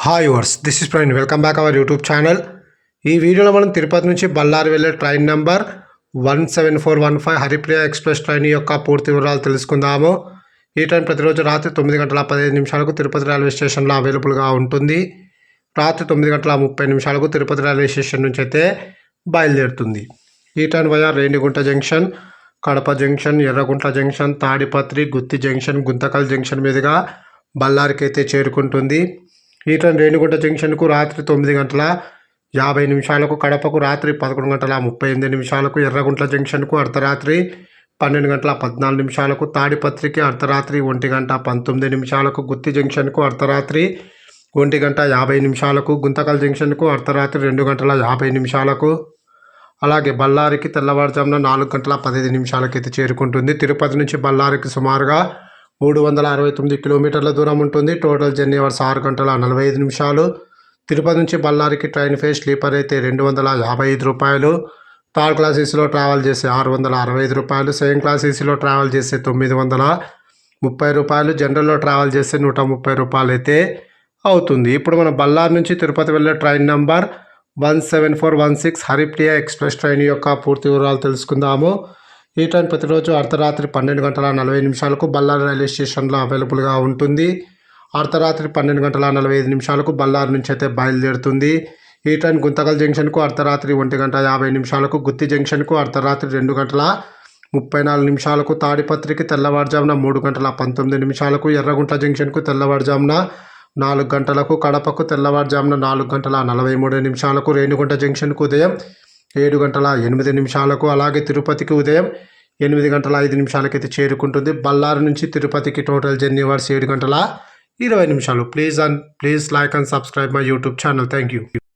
Hi వర్స్ this is Praveen welcome back our YouTube channel. ఈ వీడియోలో మనం తిరుపతి నుంచి బళ్ళారి వెళ్ళే train number 17415 Haripriya express train యొక్క పూర్తి వివరాలు తెలుసుకుందాము. ఈ ట్రైన్ ప్రతిరోజు రాత్రి 9:15 తిరుపతి రైల్వే స్టేషన్లో అవైలబుల్గా ఉంటుంది. రాత్రి 9:30 తిరుపతి రైల్వే స్టేషన్ నుంచి అయితే బయలుదేరుతుంది. ఈ train via Renigunta junction, Kadapa junction, Yerraguntla junction, Tadipatri, Gooty junction, Guntakal junction మీదుగా బళ్ళారికి అయితే చేరుకుంటుంది. ఈ ట్రైన్ రేణిగుంట జంక్షన్కు రాత్రి 9:50, కడపకు రాత్రి 11:38, ఎర్రగుంట్ల జంక్షన్కు అర్ధరాత్రి 12:14, తాడిపత్రికి అర్ధరాత్రి 1:19, గుత్తి జంక్షన్కు అర్ధరాత్రి 1:50, గుంతకల్ జంక్షన్కు అర్ధరాత్రి 2:50, అలాగే బళ్ళారికి తెల్లవారుజామున 4:15 అయితే చేరుకుంటుంది. తిరుపతి నుంచి బళ్ళారికి సుమారుగా 369 కిలోమీటర్ల దూరం ఉంటుంది. Total journey hours 6:45. తిరుపతి నుంచి బళ్ళారికి ట్రైన్ ఫేర్ స్లీపర్ అయితే 255 రూపాయలు, థర్డ్ క్లాస్ ఏసీలో ట్రావెల్ చేసే 665 రూపాయలు, సెకండ్ క్లాస్ ఏసీలో ట్రావెల్ చేసే 930 రూపాయలు, జనరల్లో ట్రావెల్ చేస్తే 130 రూపాయలు అయితే అవుతుంది. ఇప్పుడు మనం బళ్ళారి నుంచి తిరుపతి వెళ్ళే train number 17416 Haripriya express train యొక్క పూర్తి వివరాలు తెలుసుకుందాము. ఈ ట్రైన్ ప్రతిరోజు అర్ధరాత్రి 12:40 బళ్ళారి రైల్వే స్టేషన్లో అవైలబుల్గా ఉంటుంది. అర్ధరాత్రి 12:45 బళ్ళారి నుంచి అయితే బయలుదేరుతుంది. ఈ ట్రైన్ గుంతకల్ జంక్షన్కు అర్ధరాత్రి 1:50, గుత్తి జంక్షన్కు అర్ధరాత్రి 2:34, తాడిపత్రికి తెల్లవారుజామున 3:19, ఎర్రగుంట్ల జంక్షన్కు తెల్లవారుజామున 4 గంటలకు, కడపకు తెల్లవారుజామున 4:43, రేణిగుంట జంక్షన్కు ఉదయం 7:08, అలాగే తిరుపతికి ఉదయం 8:05 అయితే చేరుకుంటుంది. బళ్ళారి నుంచి తిరుపతికి total journey hours 7:20. Please like and subscribe my YouTube channel. Thank you.